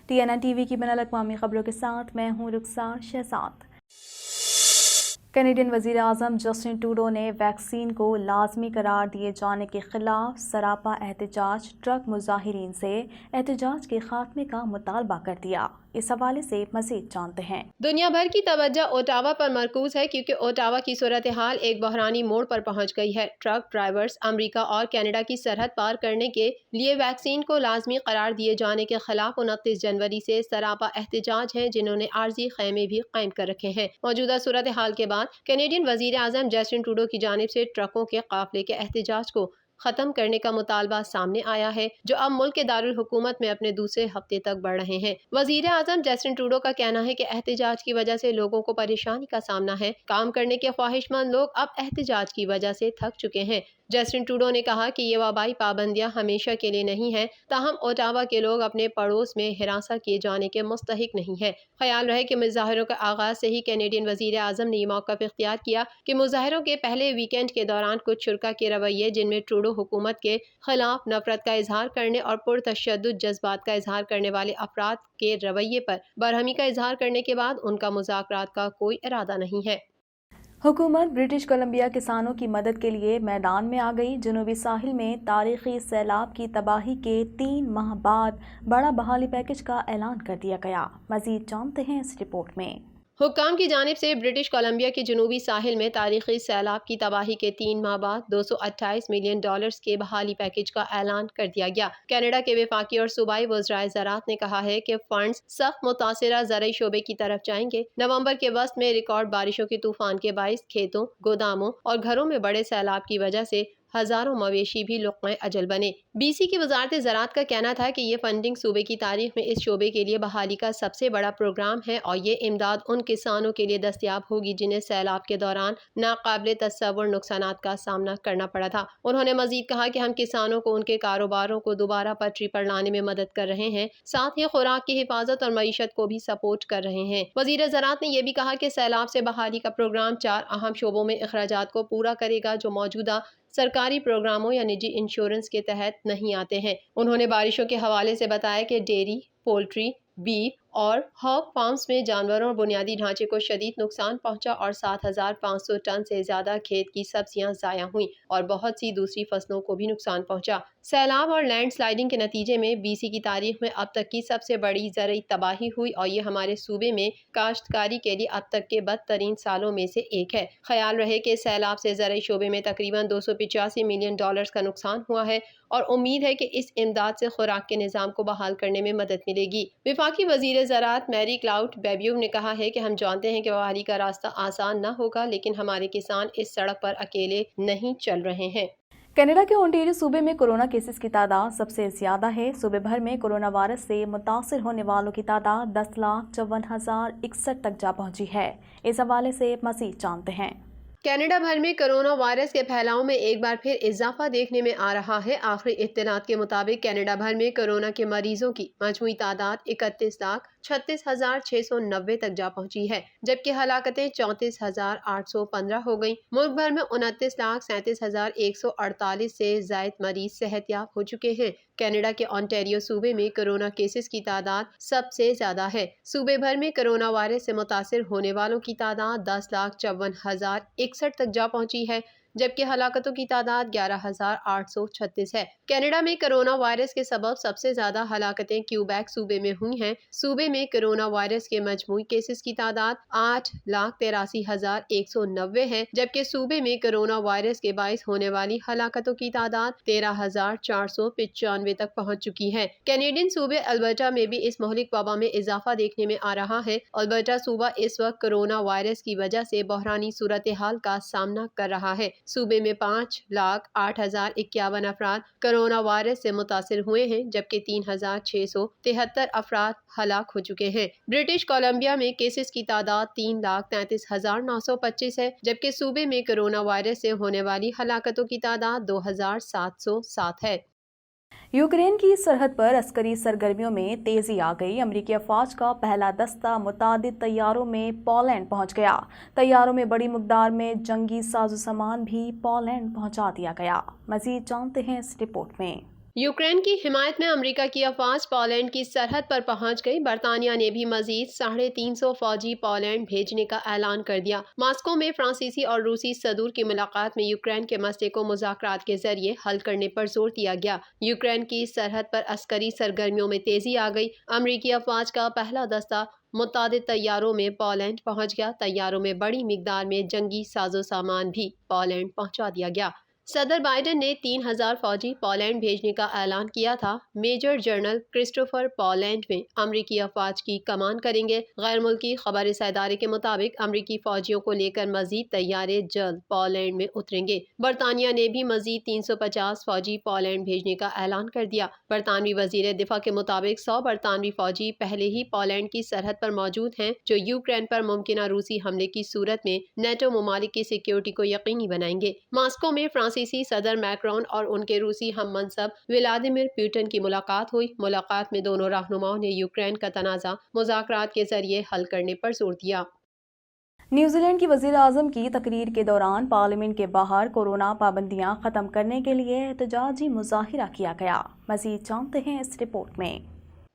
TNN TV کی بین الاقوامی خبروں کے ساتھ میں ہوں رخسار شہزاد۔ کینیڈین وزیر اعظم جسٹن ٹروڈو نے ویکسین کو لازمی قرار دیے جانے کے خلاف سراپا احتجاج ٹرک مظاہرین سے احتجاج کے خاتمے کا مطالبہ کر دیا۔ اس حوالے سے مزید جانتے ہیں۔ دنیا بھر کی توجہ اوٹاوا پر مرکوز ہے کیونکہ اوٹاوا کی صورتحال ایک بحرانی موڑ پر پہنچ گئی ہے۔ ٹرک ڈرائیورز امریکہ اور کینیڈا کی سرحد پار کرنے کے لیے ویکسین کو لازمی قرار دیے جانے کے خلاف 29 جنوری سے سراپا احتجاج ہیں، جنہوں نے عارضی خیمے بھی قائم کر رکھے ہیں۔ موجودہ صورتحال کے بعد کینیڈین وزیر اعظم جسٹن ٹروڈو کی جانب سے ٹرکوں کے قافلے کے احتجاج کو ختم کرنے کا مطالبہ سامنے آیا ہے، جو اب ملک کے دارالحکومت میں اپنے دوسرے ہفتے تک بڑھ رہے ہیں۔ وزیر اعظم جسٹن ٹروڈو کا کہنا ہے کہ احتجاج کی وجہ سے لوگوں کو پریشانی کا سامنا ہے۔ کام کرنے کے خواہش مند لوگ اب احتجاج کی وجہ سے تھک چکے ہیں۔ جسٹن ٹروڈو نے کہا کہ یہ وبائی پابندیاں ہمیشہ کے لیے نہیں ہیں، تاہم اوٹاوا کے لوگ اپنے پڑوس میں ہراساں کیے جانے کے مستحق نہیں ہیں۔ خیال رہے کہ مظاہروں کے آغاز سے ہی کینیڈین وزیر اعظم نے یہ موقف اختیار کیا کہ مظاہروں کے پہلے ویکینڈ کے دوران کچھ شرکاء کے رویے، جن میں ٹروڈو حکومت کے خلاف نفرت کا اظہار کرنے اور پرتشدد جذبات کا اظہار کرنے والے افراد کے رویے پر برہمی کا اظہار کرنے کے بعد ان کا مذاکرات کا کوئی ارادہ نہیں ہے۔ حکومت برٹش کولمبیا کسانوں کی مدد کے لیے میدان میں آ گئی۔ جنوبی ساحل میں تاریخی سیلاب کی تباہی کے 3 ماہ بعد بڑا بحالی پیکج کا اعلان کر دیا گیا۔ مزید جانتے ہیں اس رپورٹ میں۔ حکام کی جانب سے برٹش کولمبیا کے جنوبی ساحل میں تاریخی سیلاب کی تباہی کے 3 ماہ بعد $228 ملین کے بحالی پیکج کا اعلان کر دیا گیا۔ کینیڈا کے وفاقی اور صوبائی وزرائے زراعت نے کہا ہے کہ فنڈز سخت متاثرہ زرعی شعبے کی طرف جائیں گے۔ نومبر کے وسط میں ریکارڈ بارشوں کے طوفان کے باعث کھیتوں، گوداموں اور گھروں میں بڑے سیلاب کی وجہ سے ہزاروں مویشی بھی لقمہ اجل بنے۔ BC کی وزارت زراعت کا کہنا تھا کہ یہ فنڈنگ صوبے کی تاریخ میں اس شعبے کے لیے بحالی کا سب سے بڑا پروگرام ہے اور یہ امداد ان کسانوں کے لیے دستیاب ہوگی جنہیں سیلاب کے دوران ناقابل تصور نقصانات کا سامنا کرنا پڑا تھا۔ انہوں نے مزید کہا کہ ہم کسانوں کو ان کے کاروباروں کو دوبارہ پٹری پر لانے میں مدد کر رہے ہیں، ساتھ ہی خوراک کی حفاظت اور معیشت کو بھی سپورٹ کر رہے ہیں۔ وزیر زراعت نے یہ بھی کہا کہ سیلاب سے بحالی کا پروگرام 4 اہم شعبوں میں اخراجات کو پورا کرے گا جو موجودہ سرکاری پروگراموں یا نجی انشورنس کے تحت نہیں آتے ہیں۔ انہوں نے بارشوں کے حوالے سے بتایا کہ ڈیری، پولٹری، بیف اور ہاگ فارمز میں جانوروں اور بنیادی ڈھانچے کو شدید نقصان پہنچا اور 7,500 ٹن سے زیادہ کھیت کی سبزیاں ضائع ہوئیں اور بہت سی دوسری فصلوں کو بھی نقصان پہنچا۔ سیلاب اور لینڈ سلائڈنگ کے نتیجے میں BC کی تاریخ میں اب تک کی سب سے بڑی زرعی تباہی ہوئی اور یہ ہمارے صوبے میں کاشتکاری کے لیے اب تک کے بدترین سالوں میں سے ایک ہے۔ خیال رہے کہ سیلاب سے زرعی شعبے میں تقریباً $285 ملین کا نقصان ہوا ہے اور امید ہے کہ اس امداد سے خوراک کے نظام کو بحال کرنے میں مدد ملے گی۔ وفاقی وزیر زراعت میری کلاؤڈ بیبیو نے کہا ہے کہ ہم جانتے ہیں کہ بحالی کا راستہ آسان نہ ہوگا، لیکن ہمارے کسان اس سڑک پر اکیلے نہیں چل رہے ہیں۔ کینیڈا کے اونٹیریو صوبے میں کورونا کیسز کی تعداد سب سے زیادہ ہے۔ صوبے بھر میں کورونا وائرس سے متاثر ہونے والوں کی تعداد 10,54,061 تک جا پہنچی ہے۔ اس حوالے سے مزید جانتے ہیں۔ کینیڈا بھر میں کورونا وائرس کے پھیلاؤ میں ایک بار پھر اضافہ دیکھنے میں آ رہا ہے۔ آخری اطلاعات کے مطابق کینیڈا بھر میں کورونا کے مریضوں کی مجموعی تعداد 31,36,690 تک جا پہنچی ہے، جبکہ ہلاکتیں 34,815 ہو گئیں۔ ملک بھر میں 29,37,148 سے زائد مریض صحت یاب ہو چکے ہیں۔ کینیڈا کے آنٹیریو صوبے میں کورونا کیسز کی تعداد سب سے زیادہ ہے۔ صوبے بھر میں کورونا وائرس سے متاثر ہونے والوں کی تعداد 10,54,061 تک جا پہنچی ہے، جبکہ ہلاکتوں کی تعداد 11,836 ہے۔ کینیڈا میں کورونا وائرس کے سبب سب سے زیادہ ہلاکتیں کیوبیک صوبے میں ہوئی ہیں۔ صوبے میں کورونا وائرس کے مجموعی کیسز کی تعداد 8,83,190 ہے، جبکہ صوبے میں کورونا وائرس کے باعث ہونے والی ہلاکتوں کی تعداد 13,495 تک پہنچ چکی ہے۔ کینیڈین صوبے البرٹا میں بھی اس مہلک وبا میں اضافہ دیکھنے میں آ رہا ہے۔ البرٹا صوبہ اس وقت کورونا وائرس کی وجہ سے بحرانی صورتحال کا سامنا کر رہا ہے۔ صوبے میں 5,08,051 افراد کورونا وائرس سے متاثر ہوئے ہیں، جبکہ 3,673 افراد ہلاک ہو چکے ہیں۔ برٹش کولمبیا میں کیسز کی تعداد 3,33,925 ہے، جبکہ صوبے میں کورونا وائرس سے ہونے والی ہلاکتوں کی تعداد 2,707 ہے۔ یوکرین کی سرحد پر عسکری سرگرمیوں میں تیزی آ گئی۔ امریکی افواج کا پہلا دستہ متعدد طیاروں میں پولینڈ پہنچ گیا۔ طیاروں میں بڑی مقدار میں جنگی ساز و سامان بھی پولینڈ پہنچا دیا گیا۔ مزید جانتے ہیں اس رپورٹ میں۔ یوکرین کی حمایت میں امریکہ کی افواج پولینڈ کی سرحد پر پہنچ گئی۔ برطانیہ نے بھی مزید 350 فوجی پولینڈ بھیجنے کا اعلان کر دیا۔ ماسکو میں فرانسیسی اور روسی صدور کی ملاقات میں یوکرین کے مسئلے کو مذاکرات کے ذریعے حل کرنے پر زور دیا گیا۔ یوکرین کی سرحد پر عسکری سرگرمیوں میں تیزی آ گئی۔ امریکی افواج کا پہلا دستہ متعدد طیاروں میں پولینڈ پہنچ گیا۔ طیاروں میں بڑی مقدار میں جنگی ساز و سامان بھی پولینڈ پہنچا دیا گیا۔ صدر بائیڈن نے 3000 فوجی پولینڈ بھیجنے کا اعلان کیا تھا۔ میجر جنرل کرسٹوفر پولینڈ میں امریکی افواج کی کمان کریں گے۔ غیر ملکی خبر رساں ادارے کے مطابق امریکی فوجیوں کو لے کر مزید طیارے جلد پولینڈ میں اتریں گے۔ برطانیہ نے بھی مزید 350 فوجی پولینڈ بھیجنے کا اعلان کر دیا۔ برطانوی وزیر دفاع کے مطابق 100 برطانوی فوجی پہلے ہی پولینڈ کی سرحد پر موجود ہیں، جو یوکرین پر ممکنہ روسی حملے کی صورت میں نیٹو ممالک کی سیکیورٹی کو یقینی بنائیں گے۔ ماسکو میں فرانسیسی صدر میکرون اور ان کے روسی ہم منصب ولادیمیر پوٹن کی ملاقات ہوئی۔ ملاقات میں دونوں رہنماؤں نے یوکرین کا تنازع مذاکرات کے ذریعے حل کرنے پر زور دیا۔ نیوزی لینڈ کی وزیر اعظم کی تقریر کے دوران پارلیمنٹ کے باہر کورونا پابندیاں ختم کرنے کے لیے احتجاجی مظاہرہ کیا گیا۔ مزید جانتے ہیں اس رپورٹ میں۔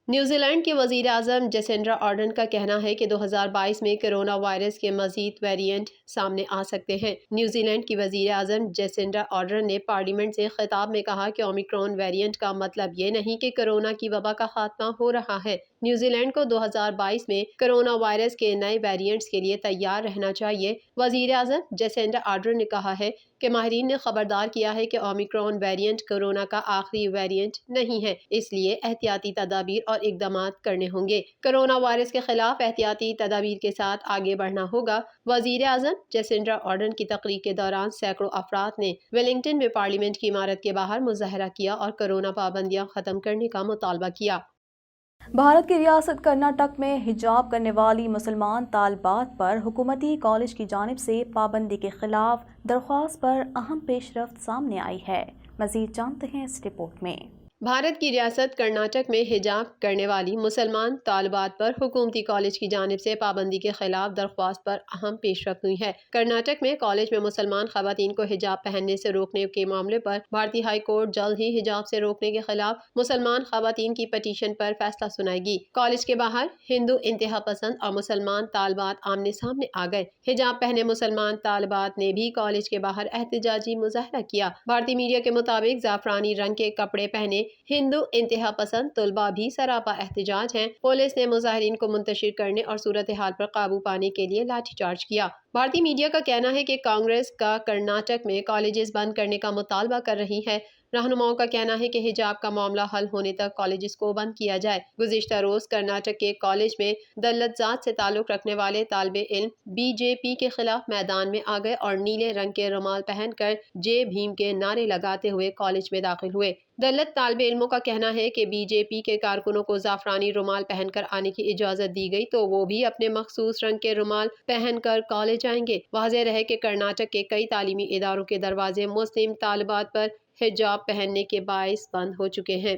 نیوزی لینڈ کے وزیر اعظم جیسنڈا آرڈرن کا کہنا ہے کہ 2022 میں کرونا وائرس کے مزید ویریئنٹ سامنے آ سکتے ہیں۔ نیوزی لینڈ کی وزیر اعظم جیسنڈا آرڈرن نے پارلیمنٹ سے خطاب میں کہا کہ اومیکرون ویریئنٹ کا مطلب یہ نہیں کہ کرونا کی وبا کا خاتمہ ہو رہا ہے۔ نیوزی لینڈ کو 2022 میں کرونا وائرس کے نئے ویریئنٹس کے لیے تیار رہنا چاہیے۔ وزیر اعظم جیسنڈا آرڈرن نے کہا ہے کہ ماہرین نے خبردار کیا ہے کہ اومیکرون ویریئنٹ کرونا کا آخری ویریئنٹ نہیں ہے، اس لیے احتیاطی تدابیر اور اقدامات کرنے ہوں گے۔ کرونا وائرس کے خلاف احتیاطی تدابیر کے ساتھ آگے بڑھنا ہوگا۔ وزیر اعظم جیسنڈا آرڈرن کی تقریر کے دوران سینکڑوں افراد نے ویلنگٹن میں پارلیمنٹ کی عمارت کے باہر مظاہرہ کیا اور کرونا پابندیاں ختم کرنے کا مطالبہ کیا۔ بھارت کی ریاست کرناٹک میں حجاب کرنے والی مسلمان طالبات پر حکومتی کالج کی جانب سے پابندی کے خلاف درخواست پر اہم پیش رفت سامنے آئی ہے۔ مزید جانتے ہیں اس رپورٹ میں۔ بھارت کی ریاست کرناٹک میں حجاب کرنے والی مسلمان طالبات پر حکومتی کالج کی جانب سے پابندی کے خلاف درخواست پر اہم پیش رفت ہوئی ہے۔ کرناٹک میں کالج میں مسلمان خواتین کو حجاب پہننے سے روکنے کے معاملے پر بھارتی ہائی کورٹ جلد ہی حجاب سے روکنے کے خلاف مسلمان خواتین کی پٹیشن پر فیصلہ سنائے گی۔ کالج کے باہر ہندو انتہا پسند اور مسلمان طالبات آمنے سامنے آ گئے۔ حجاب پہنے مسلمان طالبات نے بھی کالج کے باہر احتجاجی مظاہرہ کیا۔ بھارتی میڈیا کے مطابق زعفرانی رنگ کے کپڑے پہنے ہندو انتہا پسند طلباء بھی سراپا احتجاج ہیں۔ پولیس نے مظاہرین کو منتشر کرنے اور صورتحال پر قابو پانے کے لیے لاٹھی چارج کیا۔ بھارتی میڈیا کا کہنا ہے کہ کانگریس کا کرناٹک میں کالجز بند کرنے کا مطالبہ کر رہی ہے۔ رہنماؤں کا کہنا ہے کہ حجاب کا معاملہ حل ہونے تک کالجز کو بند کیا جائے۔ گزشتہ روز کرناٹک کے کالج میں دلت ذات سے تعلق رکھنے والے طالب علم بی جے پی کے خلاف میدان میں آ گئے اور نیلے رنگ کے رومال پہن کر جے بھیم کے نعرے لگاتے ہوئے کالج میں داخل ہوئے۔ دلت طالب علموں کا کہنا ہے کہ بی جے پی کے کارکنوں کو زعفرانی رومال پہن کر آنے کی اجازت دی گئی تو وہ بھی اپنے مخصوص رنگ کے رومال پہن کر کالج آئیں گے۔ واضح رہے کہ کرناٹک کے کئی تعلیمی اداروں کے دروازے مسلم طالبات پر حجاب پہننے کے باعث بند ہو چکے ہیں۔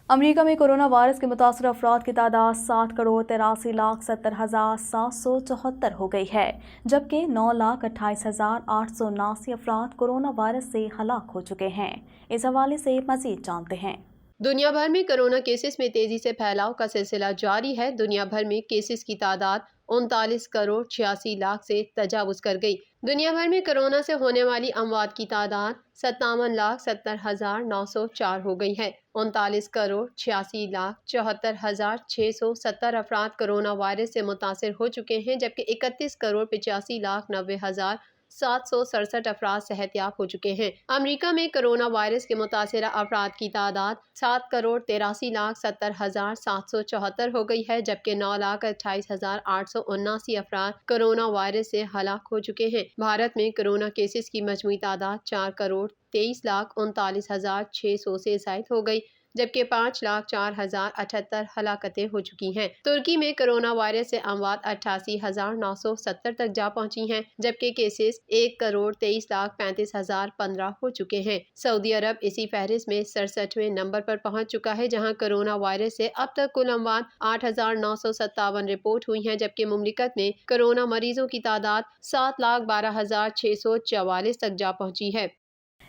امریکہ میں کرونا وائرس کے متاثرہ افراد کی تعداد 7,83,70,774 ہو گئی ہے، جبکہ 9,28,879 افراد کرونا وائرس سے ہلاک ہو چکے ہیں۔ اس حوالے سے مزید جانتے ہیں۔ دنیا بھر میں کرونا کیسز میں تیزی سے پھیلاؤ کا سلسلہ جاری ہے۔ دنیا بھر میں کیسز کی تعداد 39,86,00,000 سے تجاوز کر گئی۔ دنیا بھر میں کرونا سے ہونے والی اموات کی تعداد 57,70,904 ہو گئی ہے۔ 39,86,74,670 افراد کرونا وائرس سے متاثر ہو چکے ہیں، جبکہ 31,85,90,767 افراد صحت یاب ہو چکے ہیں۔ امریکہ میں کرونا وائرس کے متاثرہ افراد کی تعداد 7,83,70,774 ہو گئی ہے، جبکہ 9,28,879 افراد کرونا وائرس سے ہلاک ہو چکے ہیں۔ بھارت میں کرونا کیسز کی مجموعی تعداد 4,23,39,600 سے زائد ہو گئی، جبکہ 5,04,078 ہلاکتیں ہو چکی ہیں۔ ترکی میں کرونا وائرس سے اموات 88,970 تک جا پہنچی ہیں، جبکہ کیسز 1,23,35,015 ہو چکے ہیں۔ سعودی عرب اسی فہرست میں 67ویں نمبر پر پہنچ چکا ہے، جہاں کرونا وائرس سے اب تک کل اموات 8,957 رپورٹ ہوئی ہیں، جبکہ مملکت میں کرونا مریضوں کی تعداد 7,12,644 تک جا پہنچی ہے۔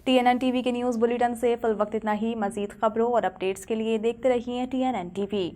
TNN TV کے نیوز بلیٹن سے فی الوقت اتنا ہی. مزید خبروں اور اپڈیٹس کے لیے دیکھتے رہیے TNN TV.